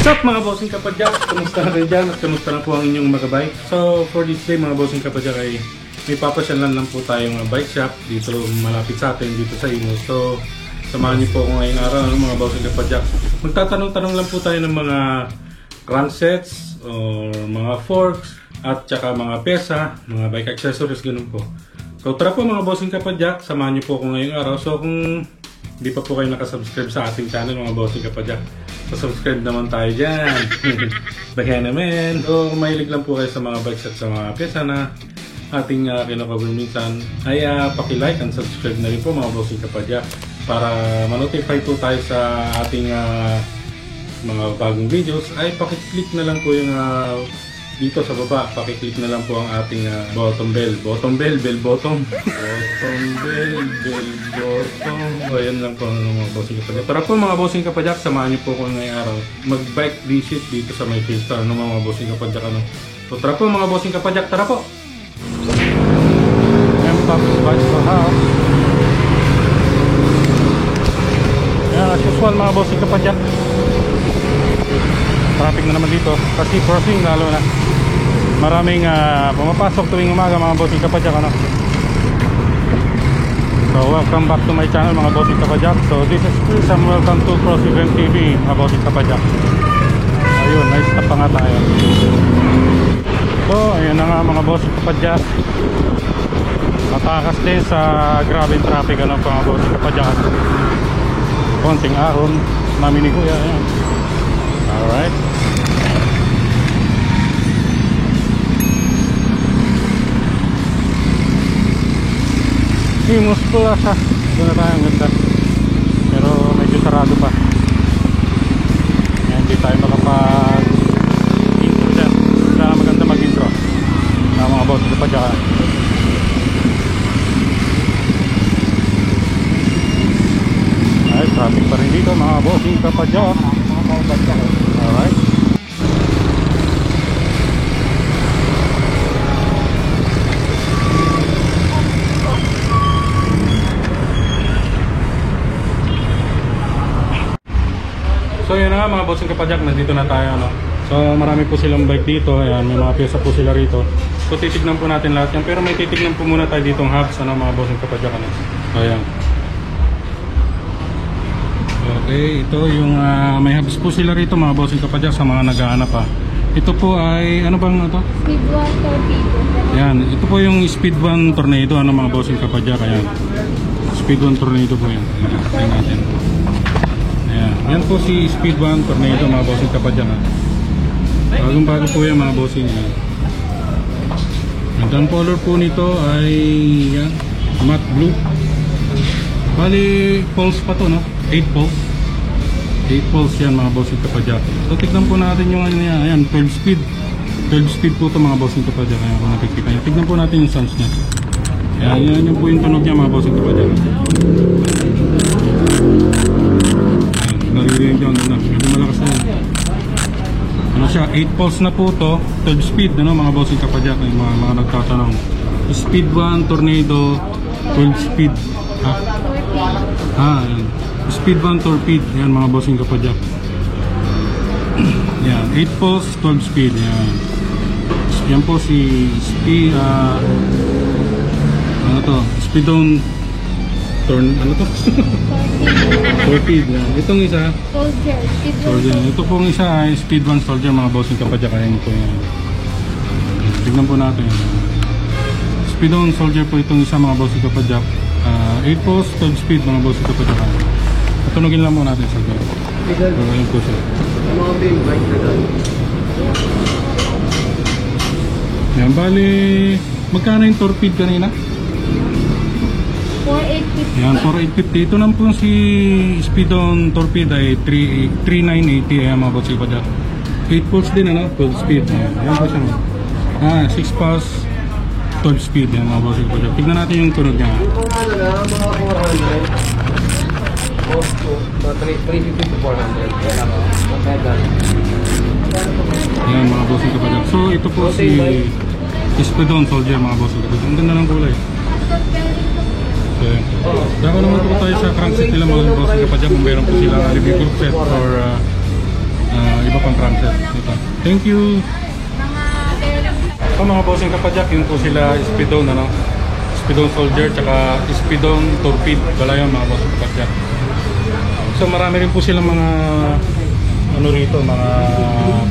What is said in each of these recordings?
What's up mga bossing kapadyak? Kamusta na kayo dyan? At kamusta na po ang inyong mga bike? So for this day mga bossing kapadyak ay may papasyalan lang po tayong bike shop dito malapit sa atin dito sa Imus. So samahan niyo po ako ngayong araw mga bossing kapadyak. Magtatanong-tanong lang po tayo ng mga crankshafts o mga forks at saka mga pesa, mga bike accessories, ganun po. So tara po mga bossing kapadyak, samahan niyo po ako ngayong araw. So kung hindi pa po kayo nakasubscribe sa ating channel mga bossing kapadyak, subscribe naman tayo dyan. Baka naman. O kung mahilig lang po kayo sa mga bikes at sa mga pyesa na ating kinakabul minsan, ay paki-like and subscribe na rin po mga bossing kapadyak para ma-notify po tayo sa ating mga bagong videos. Ay paki-click na lang po yung dito sa baba, paki-click na lang po ang ating bottom bell. Bottom bell, bell bottom. Bottom bell, bell bottom. O yan lang po mga bossing kapadyak. Tara po mga bossing kapadyak, samahan niyo po ko ngayong araw. Mag-bike visit dito sa may Fiesta. Ano mga bossing kapadyak ano. So tara po mga bossing kapadyak, tara po. M-Pops Bicycle House. Yan, as usual mga bossing kapadyak. Traffic na naman dito kasi crossing lalo na. Maraming pumapasok tuwing umaga mga bossing kapadyak ano. So welcome back to my channel mga bossing kapadyak. So this is Chris and welcome to Cross Event TV mga bossing kapadyak. Ayun, nice na pa nga tayo. So ayun na nga mga bossing kapadyak. Matakas din sa grabing traffic ano mga bossing kapadyak. Konting ahon namin ni Kuya. Ayan. Alright. Imus pula siya. Doon na tayo, ang ganda. Pero medyo sarado pa. Yan, hindi tayo makapag-intro dyan. Kaya maganda mag-intro na mga boss sa padyakan. Ay, traffic pa rin dito mga bossing kapadyak. Alright. So yun na nga mga bossing kapadyak, nandito na tayo ano. So marami po silang bike dito. Ayan, may mga pyesa po sila rito. So titignan po natin lahat yan. Pero may titignan po muna tayo ditong hubs ano mga bossing kapadyak ano. So ayan. Okay, ito yung may hubs po sila rito mga bossing kapadyak sa mga naghahanap pa. Ito po ay ano bang ito? Speed 1 Torpedo. Yan, ito po yung Speed 1 Tornado ano mga bossing kapadyak. Ayan. Speed 1 Tornado po yan. Tingnan natin. Ayan. Yan po si Speed 1 Tornado mga bossing kapadyak. Bagong bago po yan mga bossing. Ang color po nito ay yan, matte blue. Bali, pulse pa to no? 8 pulse. 8 pulse yan mga bossing kapadyak. So tignan po natin yung ano yan. Ayan, 12 speed. 12 speed po ito mga bossing kapadyak. Ayan, kung nakikita nyo. Tignan po natin yung sounds niya. Ayan, yan po yung tunog niya mga bossing kapadyak. Ayan, naririnig nyo. Medyo malakas na yan. Ano siya, 8 pulse na po to. 12 speed, ano mga bossing kapadyak. Yung mga nagtatanong. Speed 1 Tornado 12 speed. Ayan. Speed 1 Torpedo. Yan mga bossing kapadyak. Yan, 8 pulse, 12 speed. Yan. Yan po si Speed ano to? Speedon ano to? Torpedo. Yan. Itong isa Soldier. Ito pong isa ay Speed 1 Soldier mga bossing kapadyak. Ayan po yan. Tignan po natin. Speedon Soldier po itong isa mga bossing kapadyak. 8 pulse, 12 speed mga bossing kapadyak. Tunugin lang muna natin sa gawin. Ayun po siya. Yan, bali magkano yung Torpedo kanina? 4,850. Yan, 4,850. Ito naman po si Speedon Torpedo ay 3,980. Ayan mga bossing kapadyak. 8 pulse din ano? 12 speed. Ayan po siya. 6 pulse, 12 speed. Yan mga bossing kapadyak. Tignan natin yung tunog niya. Mga 350 to 400. Yan mga bossing kapadyak. So ito po si Speedon Soldier mga bossing kapadyak. Ang ganda ng kulay. Okay. Dako naman po tayo sa crankset nila mga bossing kapadyak. Kung meron po silang review group set or Iba pang crankset. Ito. Thank you. So mga bossing kapadyak, yun po sila Speedon, ano? Speedon Soldier, tsaka Speedon Torpedo. Wala yun mga bossing kapadyak. So marami rin po silang mga ano rito, mga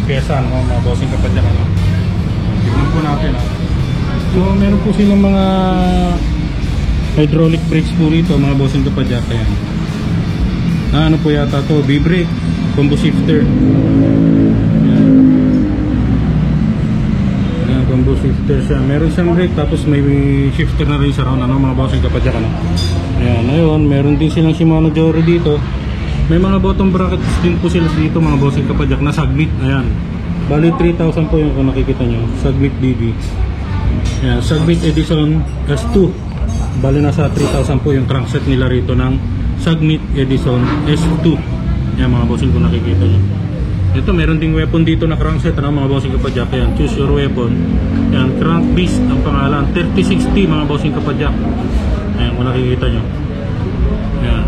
pyesa, no? Mga bossing kapadyak, ano? Tignan po natin, ah. So meron po silang mga hydraulic brakes po rito mga bossing kapadyak. Ayan. Ano po yata to, B-brake, combo shifter. Ayan. Ayan, combo shifter siya. Meron siyang brake tapos may shifter na rin siya ron, ano mga bossing kapadyak, ano. Ayan, ayun, meron din silang Shimano Jory dito. May mga bottom brackets din po sila dito mga bossing kapadyak na Sagbit. Ayan. Bali 3,000 po yung kung nakikita nyo. Sagbit DB. Ayan, Sagbit Edison S2. Bali nasa 3,000 po yung crankset nila rito ng Sagbit Edison S2. Ayan mga bossing kung nakikita nyo. Ito meron ding weapon dito na crankset, ano mga bossing kapadyak. Ayan, choose your weapon. Ayan, Crank Beast ang pangalan. 3060 mga bossing kapadyak. Ayan kung nakikita nyo. Ayan.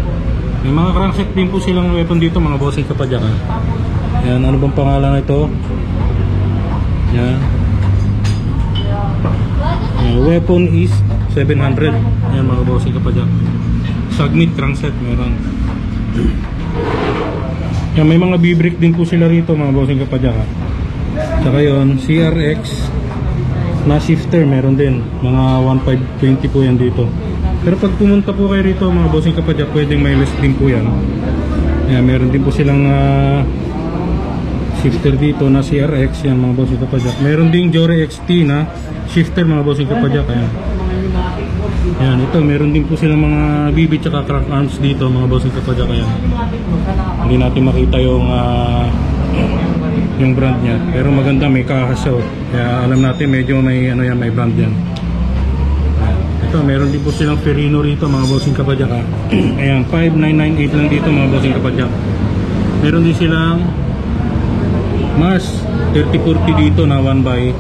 May mga crankset din po silang weapon dito mga bossing kapadyak. Ayan, ano bang pangalan na ito? Ayan. Ayan, weapon is 700. Ayan mga bossing kapadyak. Sagbit crankset meron. Ayan, may mga B-brake din po sila rito mga bossing kapadyak. Saka yun, CRX na shifter meron din. Mga 1520 po yan dito. Pero pag pumunta po kayo rito mga bossing kapadyak, pwedeng may less din po yan. Ayan, meron din po silang shifter dito na CRX. Yan mga bossing kapadyak. Meron ding Jory XT na shifter mga bossing kapadyak. Ayan. Ayan, ito meron din po silang mga BB tsaka crank arms dito mga bossing kapadyak. Ayan. Hindi natin makita yung brand niya. Pero maganda, may kahas siya. Kaya alam natin medyo may ano yan, may brand yan. Ito, meron din po silang Ferrino rito mga bossing kapadyak. Ayan, 5998 lang dito mga bossing kapadyak. Meron din silang Mars 3040 dito na 1x.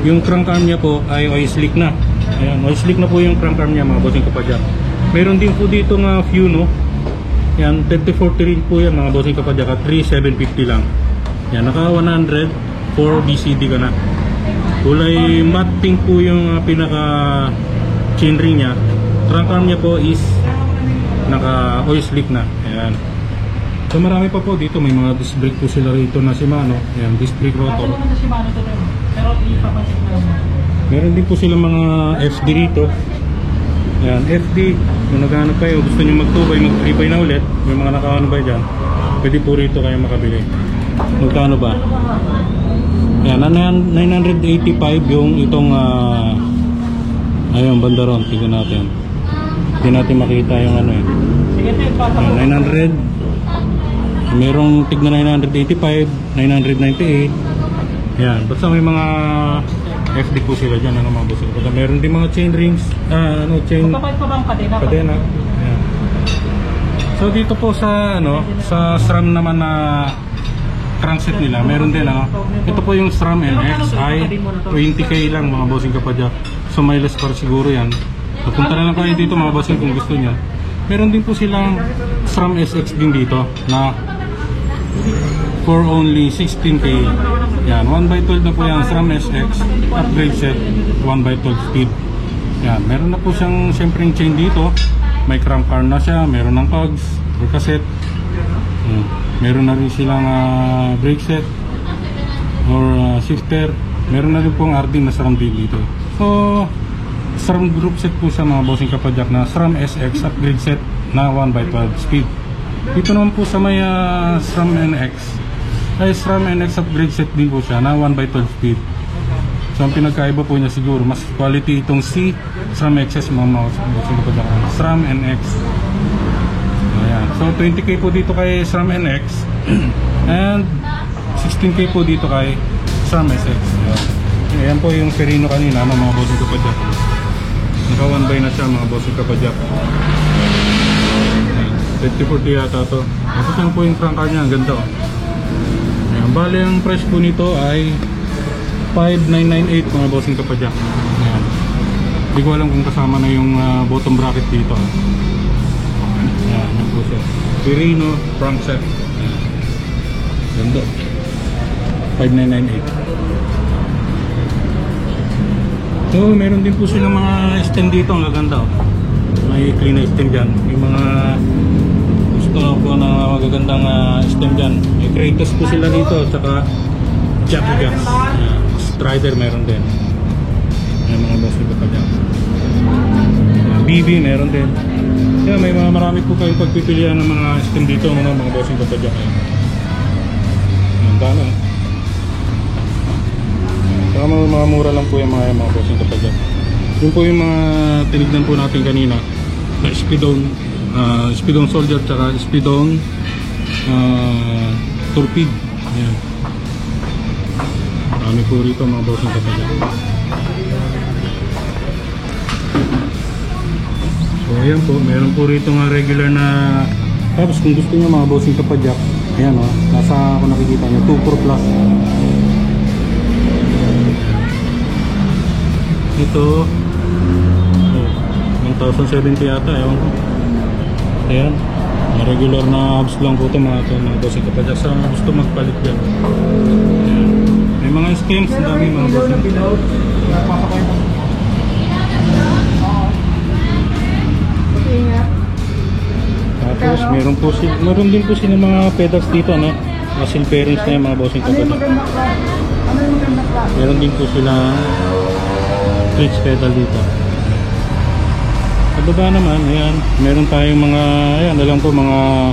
Yung crank arm niya po ay oil slick na. Ayan, oil slick na po yung crank arm niya mga bossing kapadyak. Meron din po dito nga Funo. Ayan, 3040 rin po yan mga bossing kapadyak. 3750 lang. Ayan, naka 100 for BCD ka na. Kulay matte pink po yung pinaka chainring niya. Trunk arm niya po is naka oil slick na. Ayan. So marami pa po dito, may mga disc brake po sila rito na Shimano. Ayan, disc brake rotor. Meron din po sila mga FD rito. Ayan, FD. Kung naghahanap kayo, gusto nyo mag-2x, mag-3x na ulit, may mga nakaano ba dyan, pwede po rito kayo makabili. Magkano ba? Ayan, 985 yung itong ayun, bandaron, tingnan natin. Hindi natin makita yung ano eh. Ayan, 900. Merong tigna 985, 998. Ayan, basta may mga FD po sila dyan, ano mga bossing. Meron din mga chain rings, chain kadena. Ayan. So dito po sa sa SRAM naman na crankset nila, meron din ito po yung SRAM NX ay 20k lang mga bossing kapadyak. So may less para siguro yan. Napunta na lang kayo dito mga bossing kung gusto nyo. Meron din po silang SRAM SX din dito na for only 16k. Yan, 1x12 na po yan, SRAM SX upgrade set, 1x12 speed. Yan, meron na po siyang siyempre chain dito. May crank arm na siya, meron ng cogs or cassette. Meron na rin silang brake set or shifter. Meron na rin pong RD na SRAM din dito. So SRAM group set po siya mga bossing kapadyak na SRAM SX upgrade set na 1x12 speed. Dito naman po sa may SRAM NX ay SRAM NX upgrade set din po siya na 1x12 speed. So ang pinagkaiba po niya siguro mas quality itong si SRAM XS mga bossing kapadyak. SRAM NX. Ayan. So 20k po dito kay SRAM NX and 16k po dito kay SRAM SX. Ayan po yung Ferrino kanina mga bossing kapadyak. Naka 1x na siya mga bossing kapadyak. 3040 yata to. Tapos yan po yung crank niya, ang ganda oh. Ayan, bali ang price po nito ay 5998 mga bossing kapadyak. Ayan. Hindi ko alam kung kasama na yung bottom bracket dito. Ayan, yan po siya. Ferrino crank set. Ayan. Ganda. 5998. So, meron din po silang mga stem dito, ang gaganda. May clean na stem dyan. Yung mga gusto po na magagandang stem dyan. May Kratos po sila dito, tsaka Jackie Gas. Strider meron din. May mga boss nito pa dyan. BB meron din. Kaya may mga marami po kayong pagpipilian ng mga stem dito, mga boss nito pa dyan. Ang dami. Saka mga mura lang po yung mga boss nito pa dyan. Yun po yung mga tinignan po natin kanina. Speedon Soldier tsaka Speedon Torpedo. Ayan. Marami po rito mga boss nito pa dyan. So ayan po, meron po rito nga regular na tapos kung gusto nyo mga bossing kapadyak, ayan o, nasa kung nakikita nyo 2-4 plus. Ito 1,070 yata, ewan ko. Ayan, regular na hubs lang po ito mga bossing kapadyak sa gusto magpalit dyan. Ayan. May mga schemes, dami mga bossing. Tapos meron din po sila mga pedals dito, no? Mga silverings na yung mga bossing kapatid. Meron din po sila clutch pedal dito. Sa baba naman, ayan, meron tayong mga, ayan, alam po mga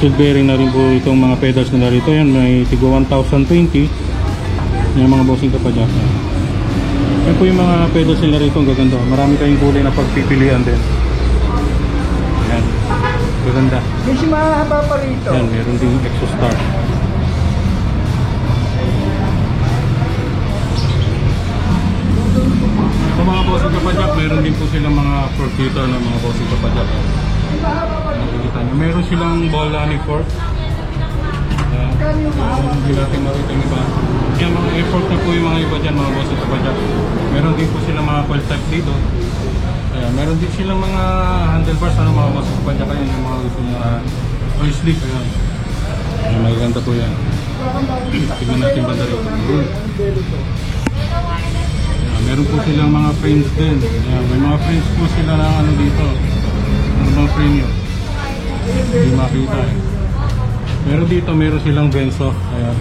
silvering na rin po itong mga pedals nila rito. Ayan, may tigo 1,020 yung mga bossing kapatid. Yan po yung mga pedals nila rito, ang gaganda. Marami tayong kulay na pagpipilian din. Ayan, gaganda. Kasi mahaba pa rito. Ayan, meron din Exostar. Sa mga bossing kapadyak, meron din po silang mga fork dito ng mga bossing kapadyak. Nakikita nyo, meron silang Bolani fork. Hindi natin makita yung iba. Yan, mga effort na po yung mga iba dyan, mga bossing kapadyak. Meron din po silang mga coil type dito. Ayan, meron din silang mga handlebars, ano, mga bossing kapadyak. Ayan, yung mga gusto nyo oil slick. Ayan, ayan, magaganda po yan. Tignan natin banda rito. Meron po silang mga frames din. Ayan, may mga frames po sila na ano dito. Ano bang frame yun? Hindi makita eh. Meron dito, meron silang Benzo. Ayan.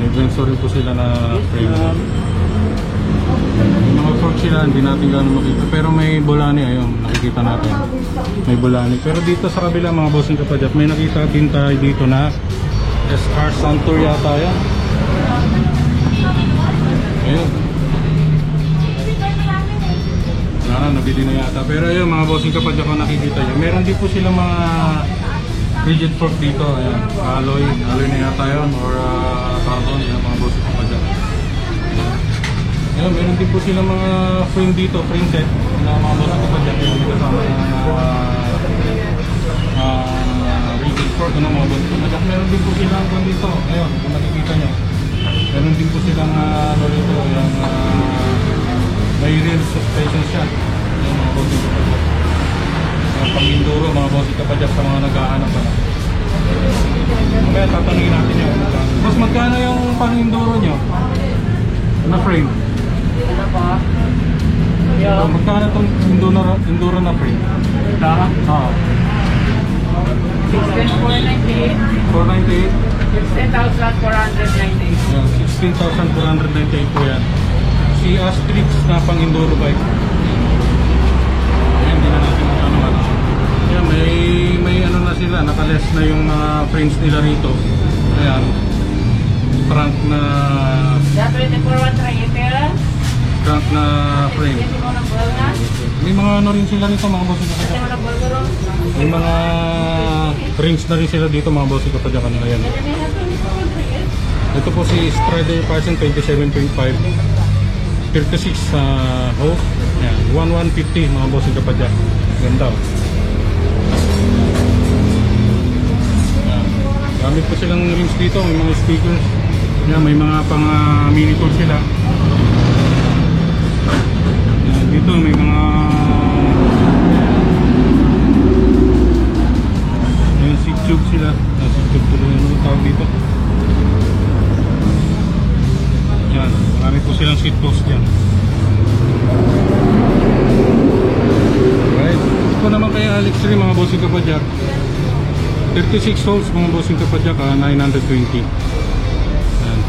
May Benzo rin po sila na frame. May mga fork sila, hindi natin gano'n makita. Pero may Bolani, ayun, nakikita natin. May Bolani. Pero dito sa kabila mga bossing kapadyak, may nakita din tayo dito na SR Santur yata yan. Ayun. Nabili na yata. Pero ayun mga bossing kapadyak ko nakikita nyo. Meron din po silang mga rigid fork dito. Ayan. Alloy na yata yun. Or carbon. Ayan mga bossing kapadyak. Ayan, meron din po silang mga frame dito. Frame set. Na mga bossing kapadyak. Yung kasama ng rigid fork. Ano mga bossing kapadyak. Meron din po silang dito. Ayun. Kung nakikita nyo. Meron din po silang dito. Yung may real suspension siya. Yung mga bossing kapadyak. Pang-induro, mga bossing kapadyak sa mga naghahanap pa na. Kaya tatanungin natin yung mas magkano yung pang-induro nyo? Na frame? Ano pa? So, magkano itong induro na frame? Ito? Oo. 16,498. 498? 16,498. 16,498 po yan. Si Astrix na pang-induro bike. Ayan, hindi na natin ano. Ayan, may ano na sila, nakales na yung mga frames nila rito. Ayan, front na frame. May mga ano rin sila rito mga bossing kapadyak. May mga rings na rin sila dito mga bossing kapadyak. Ayan. Ito po si Strider Parson 27.5 36 hose. Ayan, 1150 mga bossing kapadyak. Ganda. Gamit po silang rings dito, may mga speakers. Ayan, may mga pang mini tool sila. Ayan, dito may mga seat tube sila. Seat tube tuloy yung tawag dito. silang seat post dyan. Alright. Ito naman kay Alex Ray mga bossing kapadyak. 36 holes mga bossing kapadyak, 920.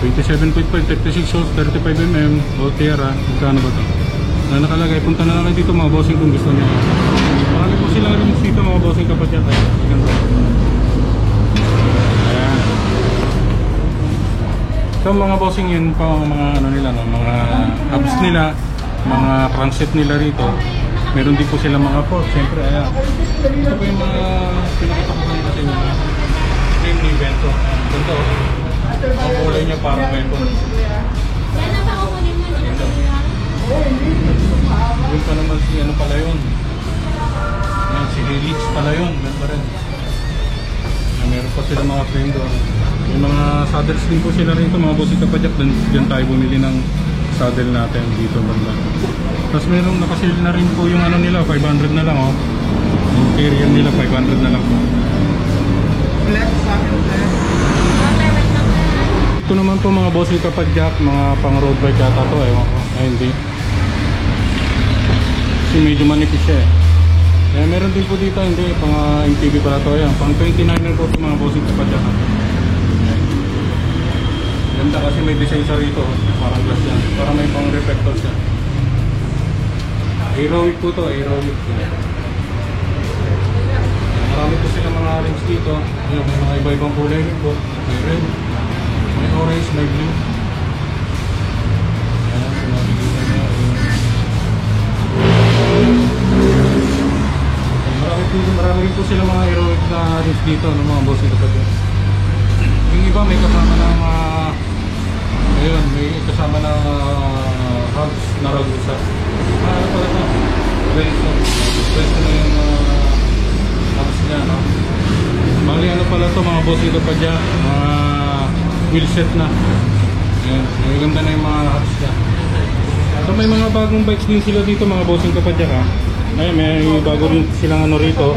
27.5, 36 holes, 35mm, OTR, magkano ba ito? Na nakalagay, punta na lang kayo dito mga bossing kung gusto niyo. Marami po silang rings dito mga bossing kapadyak. Ganda. Ayan. So mga bossing yun pa mga ano nila, no? Mga hubs nila, mga crankset nila rito. Meron din po sila mga forks, siyempre ayan. Ito po yung mga pinakita ko kanina sa inyo na frame ni Bento. Ganito, ang kulay niya parang Bento. Yun pa naman si ano pala yun. Yan, si Helix pala yun. Yan pa rin. Meron pa sila mga frame doon. Yung mga saddles din po sila rito mga bossing kapadyak. Diyan tayo bumili ng saddle natin dito banda. Tapos merong nakasil na rin po yung ano nila, 500 na lang oh. Yung carrier nila 500 na lang po. Ito naman po mga bossing kapadyak, mga pang road bike yata to eh. Ay hindi. Kasi medyo manipis siya eh. Eh meron din po dito, hindi, pang MTB pala to yan. Pang 29er po mga bossing kapadyak. Ganda kasi may design sa rito, parang glass yan. Parang may pang reflector siya. Aerowick po to, Aerowick. Marami po sila mga rings dito. May mga iba-ibang kulay rin po. May red, may orange, may blue. Ayan, pinabigyan niya. Marami rin po sila mga Aerowick na rings dito, no, mga boss ito pa dyan. Yung iba may kasama ng ayun, may kasama ng hubs na ragusa. Ano pala ito? Presto na yung hubs niya, no? Bali ano pala ito mga boss ito pa dyan, mga wheel set na. Ayan, may ganda na yung mga hubs niya. So may mga bagong bikes din sila dito mga bossing kapadyak ha. Ayun, may bago rin silang ano rito,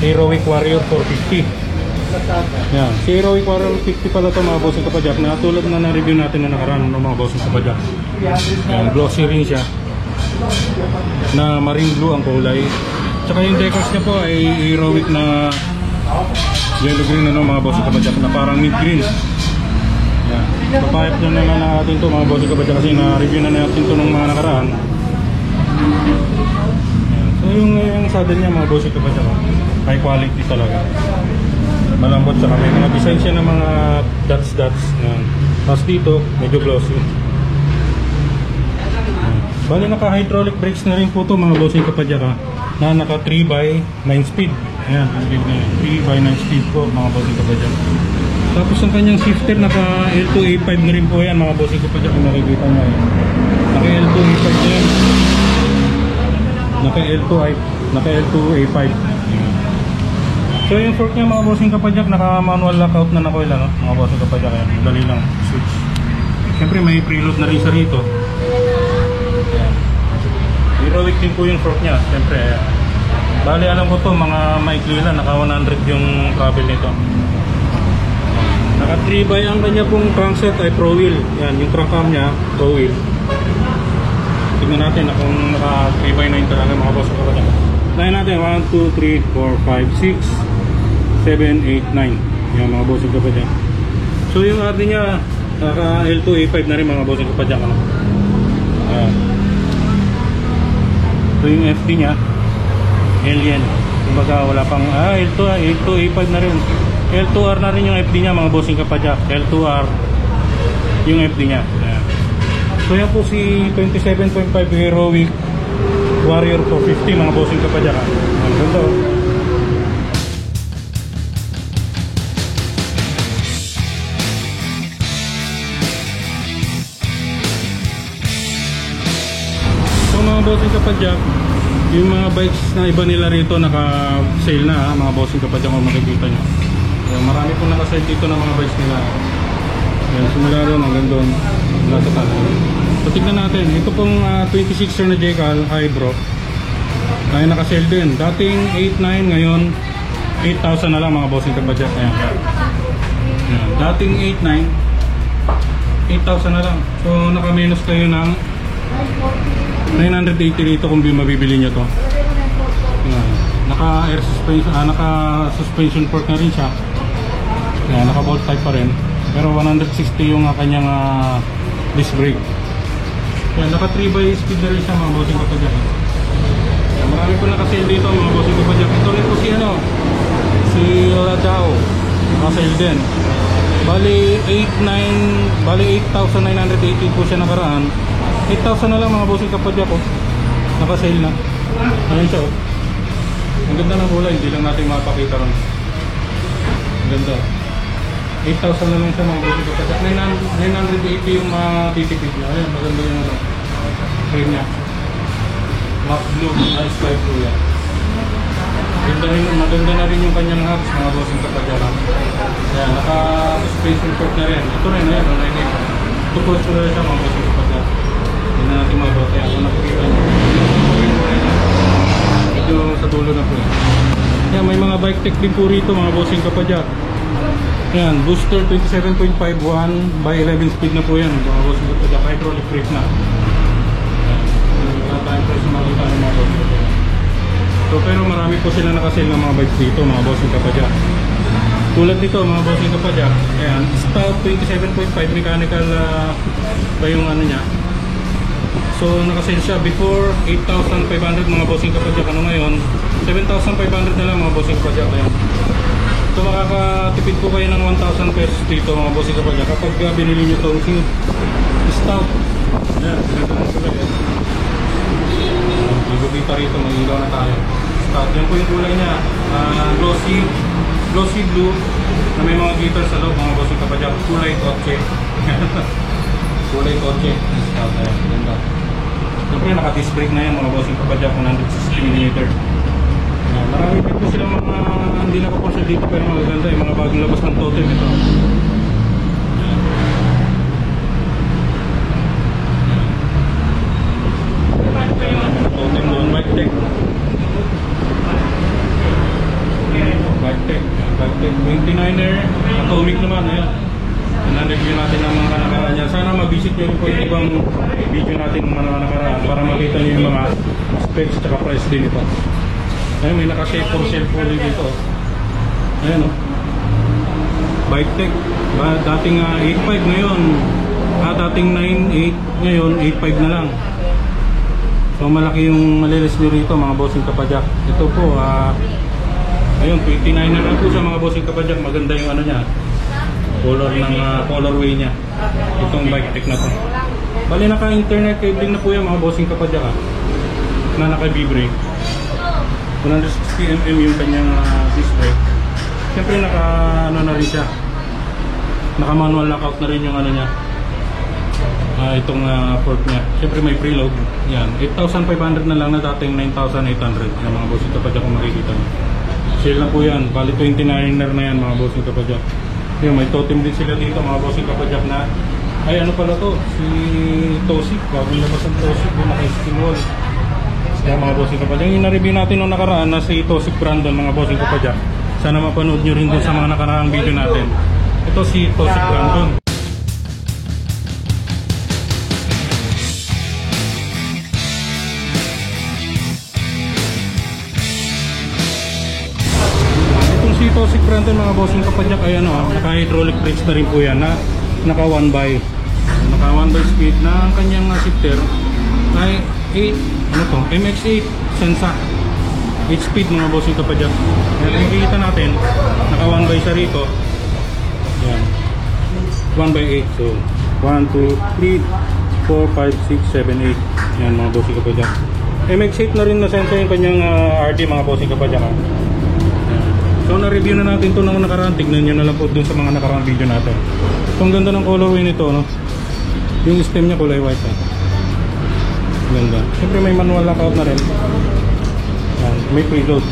Aerowick Warrior 450. Yan, si Aerowick Warrior 50 pala ito mga bossing kapadyak na tulad na na-review natin na nakaraan ng mga bossing kapadyak. Yan, glossy rin siya na marine blue ang kulay. Tsaka yung decals niya po ay Aerowick na yellow green ano mga bossing kapadyak na parang mid green. Yan, papayap nyo naman natin ito mga bossing kapadyak kasi na-review na natin ito ng mga nakaraan. Yan. So yung saddle niya mga bossing kapadyak high quality talaga. Malambot sa kami. Mga design siya ng mga dots. Tapos dito, medyo glossy. Bali naka-hydraulic brakes na rin po ito mga bossing kapadyak na naka 3x9 speed. Ayan, 3x9 speed po mga bossing kapadyak. Tapos ang kanyang shifter naka L2A5 na rin po yan mga bossing kapadyak kung nakikita nyo. Naka L2A5 na yan. Naka L2A5. So yung fork niya mga bossing kapadyak, naka manual lockout na coil ano, mga bossing kapadyak, madali lang switch. Siyempre may preload na rin sa rito. Aerowick din po yung fork niya, siyempre. Bali alam ko to mga maikli lang, naka 100 yung travel nito. Naka 3x ang kanya pong crankset ay pro wheel. Yan, yung crank arm niya, pro wheel. Tignan natin kung naka 3x9 talaga mga bossing kapadyak. Tayo natin 1, 2, 3, 4, 5, 6 7, 8, 9. Yung mga bossing kapadyak. So yung RD niya naka L2A5 na rin mga bossing kapadyak ano? So yung FD niya Alien. Kumbaga wala pang L2A5 na rin. L2R na rin yung FD niya mga bossing kapadyak. L2R yung FD niya. So yan po si 27.5 Aerowick Warrior 450 mga bossing kapadyak. Ang ganda oh. Mga bossing kapadyak, yung mga bikes na iba nila rito naka-sale na mga bossing kapadyak kung makikita nyo. Marami pong naka-sale dito ng mga bikes nila. Yan, simula doon hanggang doon, mula sa tanan. So tignan natin, ito pong 26er na Jekyll Hybro ay naka-sale din. Dating 8,900, ngayon 8,000 na lang mga bossing kapadyak. Ayan. Yan, dating 8,900, 8,000 na lang. So naka-minus kayo ng 980 dito kung mabibili nyo to. Yan. Naka-air suspension, naka-suspension fork na rin siya. Yan, naka-bolt type pa rin. Pero 160 yung kanyang disc brake. Yan, naka 3x speed na rin siya mga bossing kapadyak. Yan, marami po naka-sale dito mga bossing kapadyak. Ito rin po si si Ladao, naka-sale din. Bali 8,980 po siya nakaraan. 8,000 na lang mga bossing kapadyak ko. Naka-sale na. Ayun siya oh. Ang ganda ng kulay, hindi lang natin mapakita ron. Ang ganda. 8,000 na lang siya mga bossing kapadyak. 980 yung titipid niya. Ayun, maganda yung frame niya. Max blue, nice sky blue yan. Maganda na rin yung kanyang hubs mga bossing kapadyak. Ayan, naka-suspension fork na rin. Ito rin, ayan, 980. Ito na rin siya mga bossing kapadyak. Hindi na natin mag-bote. Kung nakikita nyo. Medyo sa dulo na po. Yan, may mga bike tech din po rito mga bossing kapadyak. Yan, booster 27.5 1/11 speed na po yan. Mga bossing kapadyak, hydraulic brake na. Yan, wala tayong price na makita ng mga bossing kapadyak. So, pero marami po sila nakasale ng mga bikes dito mga bossing kapadyak. Tulad nito mga bossing kapadyak. Ayan, Stout 27.5 mechanical ba yung ano niya. So nakasale siya before 8,500 mga bossing kapadyak. Ano ngayon 7,500 na lang mga bossing kapadyak. Ayan. So makakatipid po kayo ng 1,000 pesos dito mga bossing kapadyak kapag binili nyo itong si Stout. Ayan, ganito na sila yan. Ibubita rito, mag-ilaw na tayo. Stout, yan po yung kulay niya. Glossy blue na may mga glitter sa loob mga bossing kapadyak. Kulay kotse. Kulay kotse. Stout, ayan, ganda. Siyempre naka-disc brake na yan mga bossing kapadyak 160mm. Marami din po sila mga hindi nakaporsel dito pero magaganda yung mga bagong labas ng totem ito. Totem doon, bike tech. Bike tech 29er atomic naman, ayan. Na-review natin ang mga nakaraan niya. Sana mag-visit nyo po yung ibang video natin ng mga nakaraan para makita nyo yung mga specs at price din ito. Ayun, may naka-shape for sale po dito. Ayan o. Bike tech. Dating 8.5 ngayon. Dating 9.8 ngayon 8.5 na lang. So malaki yung malilis nyo rito mga bossing kapadyak. Ito po ayun, 29 na lang po siya mga bossing kapadyak. Maganda yung ano niya, color ng colorway niya. Itong bike tech na to. Bali naka-internet cabling na po yan mga bossing kapadyak na naka-B-brake. 160mm yung kanyang disc brake. Siyempre naka ano na rin siya, naka manual lockout na rin yung ano niya, itong fork niya. Siyempre may preload. Yan, 8,500 na lang na dating 9,800 yung mga bossing kapadyak kung makikita mo. Sale na po yan. Bali 29er na yan mga bossing kapadyak. Yung may totem din sila dito mga bossing kapadyak na ay ano pala to, si Tosik. Bagong labas ang Tosik yung naka-skin wall. Kaya mga bossing kapadyak, yung na-review natin nung nakaraan na si Tosik Brandon mga bossing kapadyak. Sana mapanood nyo rin dun sa mga nakaraang video natin. Ito si Tosik Brandon. Itong si Tosik Brandon mga bossing kapadyak ay ano, naka-hydraulic brakes na rin po yan na naka 1x. Naka 1x speed na ang kanyang shifter ay 8, ano to, MX8 Sensa 8 speed mga bossing kapadyak. Kaya kung makikita natin naka 1x siya rito. Yan, 1x8. So 1, 2, 3, 4, 5, 6, 7, 8. Yan mga bossing kapadyak. MX8 na rin na Sensa yung kanyang RD mga bossing kapadyak. So na-review na natin ito nung nakaraan. Tignan nyo na lang po dun sa mga nakaraang video natin. So ang ganda ng colorway nito, no? Yung stem niya kulay white. Ganda. Siyempre may manual lockout na rin. Yan, may preload.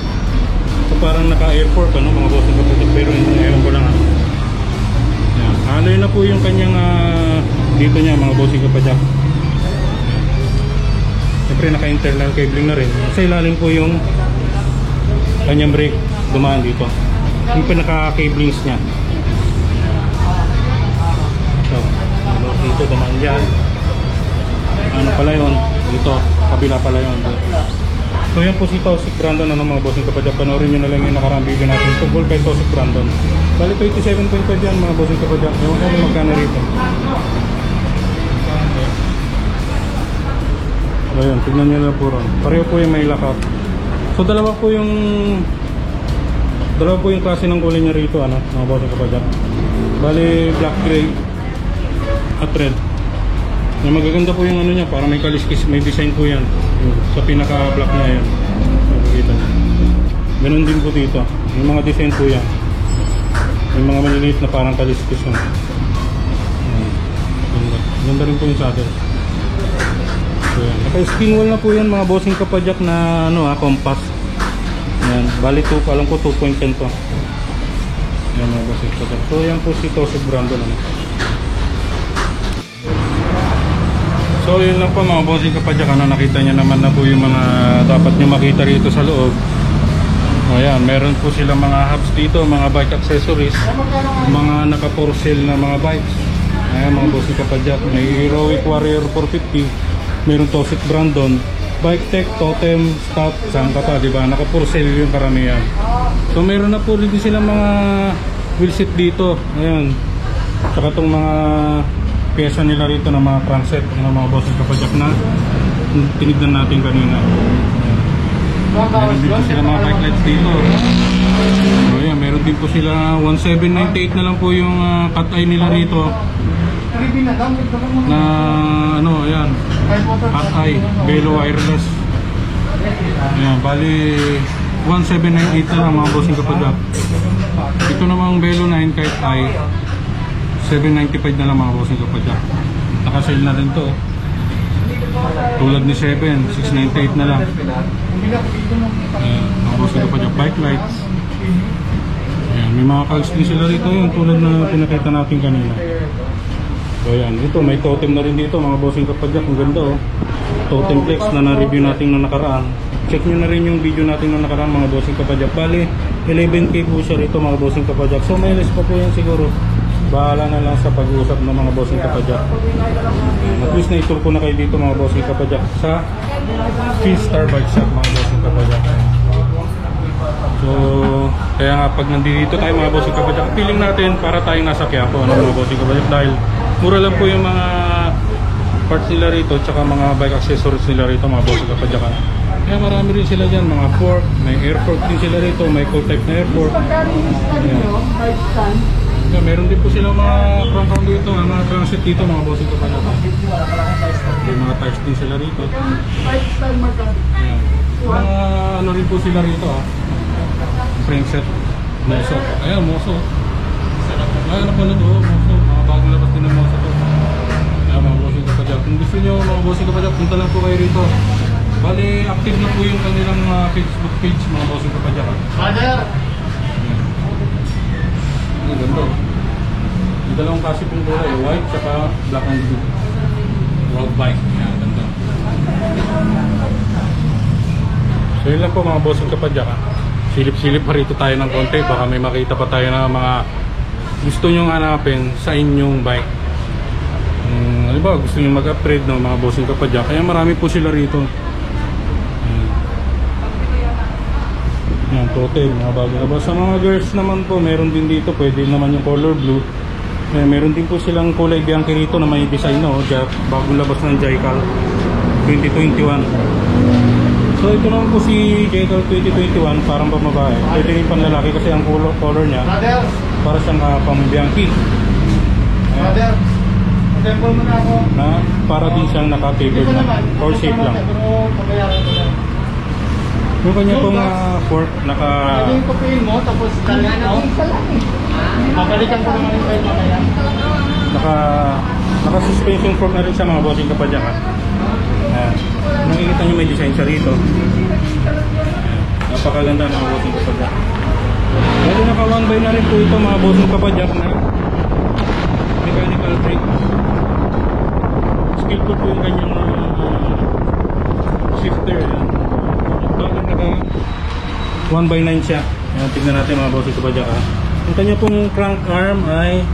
So parang naka-air fork, ano, mga bossing kapadyak. Pero ewan ko lang, ha. Yan. Alloy na po yung kanyang dito niya mga bossing kapadyak. Siyempre naka-internal cabling na rin. Sa ilalim po yung kanyang brake. Dumaan dito yung pinaka-cablings nya. So, dumaan dyan. Ano pala yun? Dito, kabila pala yun. So yan po si Tausik Brandon, ano mga bossing kapadyak. Panoorin nyo na lang yung nakaraang video natin tungkol kay Tausik Brandon. Bali 27.5 yan mga bossing kapadyak. Ewan ko kung magkano rito. So yun, tignan nyo na po ron. Pareho po yung may lakat. So dalawa po yung klase ng kulay niya rito, ano, mga bossing kapadyak. Bali black gray at red. Yung magaganda po yung ano niya, para may kaliskis, may design po yan. Sa pinaka black na yan. Makikita niyo. Ganun din po dito. Yung mga design po yan. Yung mga maliliit na parang kaliskis yun. Ganda rin po yung saddle. So yan. Naka-skin wall na po yan mga bossing kapadyak na ano compass. Yan. Bali 2, alam ko 2.10 to. Yan mga bossing kapadyak. So yan po si Tausik Brandon. Ano. So yun lang po mga bossing kapadyak, ano, nakita nyo naman na po yung mga dapat nyo makita rito sa loob. Ayan, meron po sila mga hubs dito, mga bike accessories, mga naka-for sale na mga bikes. Ayan mga bossing kapadyak, may Heroic Warrior 450, meron Tausik Brandon, Bike Tech, Totem, Stout, saan ka pa, diba? Naka-for sale yung karamihan. So meron na po rin sila mga wheelset dito, ayan. Saka itong mga pyesa nila rito ng mga crankset ng mga bossing kapadyak na tinignan natin kanina. Meron din po sila mga bike lights dito. So yan, meron din po sila 1798 na lang po yung cut eye nila rito. Na ano, ayan, cut eye, Velo wireless. Ayan, bali 1798 na lang mga bossing kapadyak. Ito namang Velo 9 cut eye, 795 na lang mga bossing kapadyak. Naka-sale na rin to. Tulad ni 7, 698 na lang. Mga bossing kapadyak, bike lights. Ayan, may mga cogs din sila rito yun, tulad na pinakita natin kanina. So ayan, ito may totem na rin dito mga bossing kapadyak. Ang ganda oh. Totem flex na na-review natin nung nakaraan. Check nyo na rin yung video natin nung nakaraan mga bossing kapadyak. Bali 11k po siya rito mga bossing kapadyak. So may less pa po yan siguro. Bahala na lang sa pag-uusap ng mga bossing kapadyak. At least na itur ko na kayo dito mga bossing kapadyak sa Finstar Bike Shop mga bossing kapadyak. So kaya nga pag nandito tayo mga bossing kapadyak, feeling natin para tayong nasa Quiapo, ano, mga bossing kapadyak, dahil mura lang po yung mga parts nila rito tsaka mga bike accessories nila rito mga bossing kapadyak. Kaya marami rin sila dyan, mga fork, may air fork din sila rito, may co-type na air fork. Yeah, meron din po silang mga crank dito, mga crankset dito mga bossing kapadyak. May mga tires din sila rito. Ayan. Mga ano rin po sila rito frame set, moso. Ayan, moso. Ayan, napanood moso. Mga bagong labas din ng moso to. Ayan mga bossing kapadyak. Kung gusto nyo mga bossing kapadyak, punta lang po kayo rito. Bali, active na po yung kanilang Facebook page mga bossing kapadyak. Father! Ang ganda. Yung dalawang kasi pong kulay, white saka black and blue. Road bike. Yan, ganda. So yun lang po mga bossing kapadyak. Silip-silip pa rito tayo ng konti. Baka may makita pa tayo na mga gusto nyong hanapin sa inyong bike. Halimbawa gusto nyong mag-upgrade ng mga bossing kapadyak. Kaya marami po sila rito. Yan, totem, mga bago na ba. Sa mga girls naman po, meron din dito, pwede naman yung color blue. Meron din po silang kulay bianchi rito na may design, no? Bagong labas ng Jaikal 2021. So ito naman po si Jaikal 2021, parang pamabae. Pwede rin panlalaki kasi ang color niya para siyang pang bianchi. Na para din siyang naka-tapered na, or shape lang. Yung kanya pong fork, Yung kupiin mo, tapos dalit mo. Babalikan ko naman yung pwede na yan. Naka-suspension fork na rin sa mga bossing kapadyak. Nakikita nyo may design siya rito. Napakaganda ng mga bossing kapadyak. Lalo naka 1x na rin po ito mga bossing kapadyak na mechanical brake. Skillful po yung kanyang shifter. Bakit naka 1x9 siya. Ayan, tignan natin mga bossing kapadyak. Ang kanya pong crank arm ay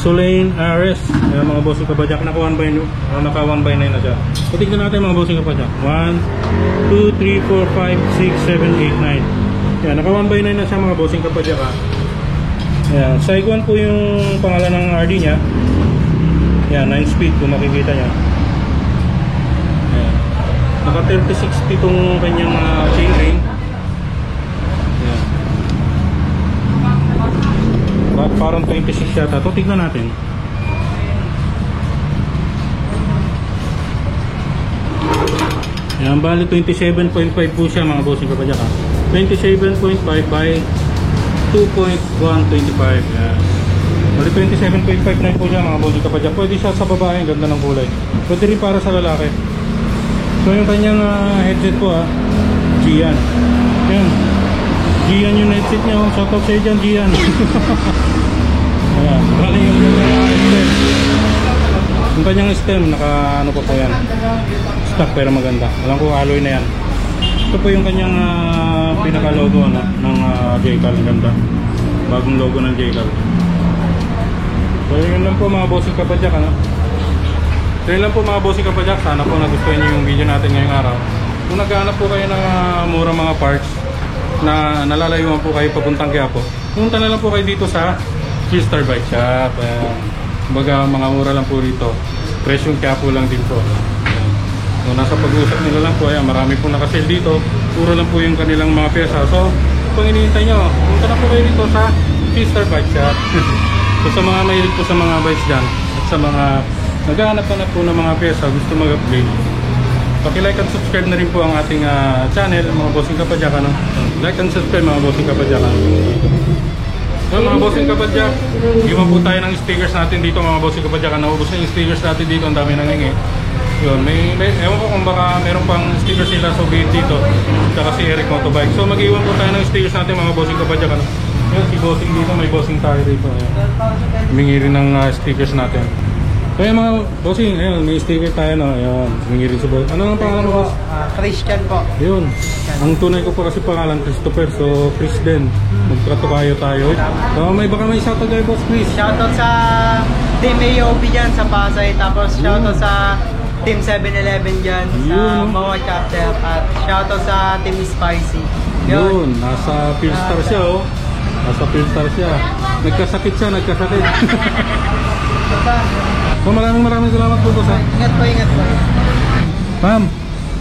Solane RS. Ayan mga bossing kabadyak, naka 1x9 na siya. So tignan natin mga bossing kabadyak. 1, 2, 3, 4, 5, 6, 7, 8, 9. Ayan, naka 1x9 na siya mga bossing kabadyak ha. Ayan, Saigon po yung pangalan ng RD nya. Ayan, 9 speed kung makikita nya. Ayan. Naka 3060 itong kanyang chainring. Ayan. Parang 26 yata. Ito tignan natin. Ayan, bali 27.5 po siya mga bossing kapadyak ha. 27.5 by 2.125. Ayan. Bali 27.5 na po siya mga bossing kapadyak. Pwede siya sa babae, ganda ng kulay. Pwede rin para sa lalaki. So yung kanyang headset po ha, Gian. Ayan, Gian yung headset niya. Shoutout sa iyo dyan, Gian. Ayan, bali yung stem. Yung kanyang stem, naka ano po po yan, stock pero maganda. Alam ko alloy na yan. Ito po yung kanyang pinaka logo no, ng J-Cal. Ganda, bagong logo ng J-Cal. So yun lang po mga bossing kapadyak ano. So yun lang po mga bossing kapadyak. Sana po nagustuhan nyo yung video natin ngayong araw. Kung naghahanap po kayo ng murang mga parts na nalalayuan po kayo papuntang Quiapo, pumunta na lang po kayo dito sa G-Star Bike Shop. Kumbaga mga mura lang po rito. Presyong Quiapo lang din po. So nasa pag-usap nila lang po. Ayan, marami po nakasale dito. Puro lang po yung kanilang mga pyesa. So kung hinihintay nyo, pumunta na po kayo dito sa G-Star Bike Shop. So sa mga mahilig po sa mga bikes dyan at sa mga naghahanap-hanap po ng mga pyesa, gusto mag-upgrade, paki-like and subscribe na rin po ang ating channel mga bossing kapadyak ano? Like and subscribe mga bossing kapadyak. So mga bossing kapadyak, iwan po tayo ng stickers natin dito mga bossing kapadyak. Naubos na yung stickers natin dito, ang dami nangingi. Yun, ewan ko kung baka meron pang stickers nila sa bid dito, tsaka si Eric Motobike. So mag-iwan po tayo ng stickers natin mga bossing kapadyak ano? Yun, si bossing dito, may bossing tayo dito. Humingi rin ng stickers natin. So yung mga bossing, ayun, may sticker tayo no. Ayun, humingi rin si boss. Ano ang pangalan mo boss? Christian po. Yun, ang tunay ko po kasi pangalan Christopher. So Chris din, magtrato tayo. So baka may shoutout kayo boss Chris. Shoutout sa Team AOB dyan sa Pasay. Tapos shoutout sa Team 7-Eleven dyan sa mga chapter. At shoutout sa Team Spicy. Yun, nasa Philstar siya oh. Nasa Philstar siya. Nagkasakit siya. So maraming salamat po boss ha. Ingat po. Ma'am,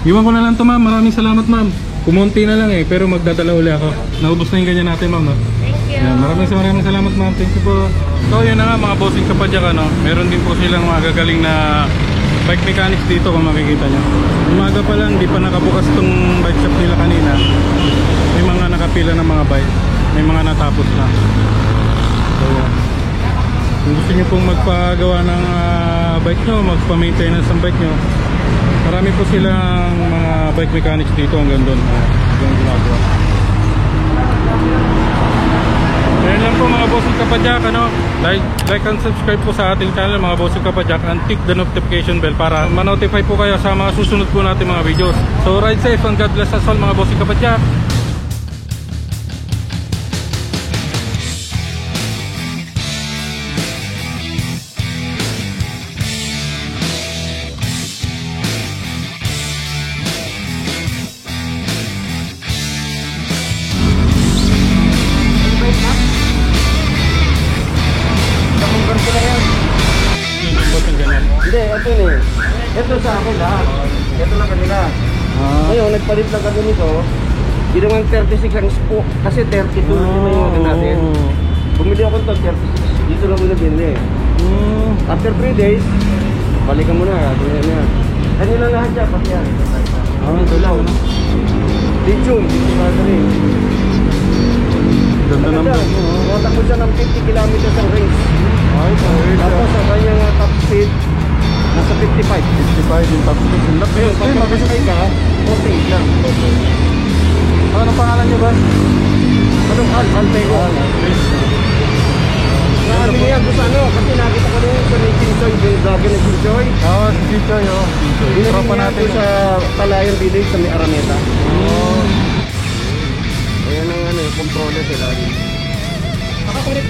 iwan ko na lang to ma'am. Maraming salamat ma'am. Kumunti na lang pero magdadala uli ako. Naubos na yung ganyan natin ma'am no? Thank you. Yan, maraming salamat ma'am. Thank you po. So yun na nga mga bossing kapadyak ano. Meron din po silang mga gagaling na bike mechanics dito kung makikita nyo. Umaga pa lang, di pa nakabukas tong bike shop nila kanina. May mga nakapila ng mga bike. May mga natapos na. So kung gusto nyo pong magpagawa ng bike nyo, magpa-maintenance ng bike nyo, marami po silang mga bike mechanics dito hanggang doon. Yung ginagawa. Ayan lang po mga bossing kapadyak ano? Like and subscribe po sa ating channel mga bossing kapadyak and click the notification bell para ma-notify po kayo sa mga susunod po natin mga videos. So ride safe and God bless us all mga bossing kapadyak. Hindi, ito eh. Ito sa akin lahat. Ito lang kanila. Ngayon, nagpalit lang kami nito. Ginawang 36 ang spoke. Kasi 32 na yung order natin. Bumili ako ito 36. Dito lang muna binili. After 3 days, balikan mo na. Kanila lahat dyan. Pati yan. Ito lang. Lithium. Ganda naman. Matakbo siya ng 50 kilometers ang range. Tapos sa kanyang top speed, nasa 55. 55 yung top speed. Ngayon, pag makasakay ka, 48 lang. Ano pangalan nyo ba? Anong Alpego? Sabi niya, gusto ano, kasi nakita ko rin sa may Kinsoy, yung vlogger ng Kinsoy. Oo, si Kinsoy oh. Binili niya natin sa Palayan Village sa may Araneta. Ayan ang ano, yung controller sila. Nakakulit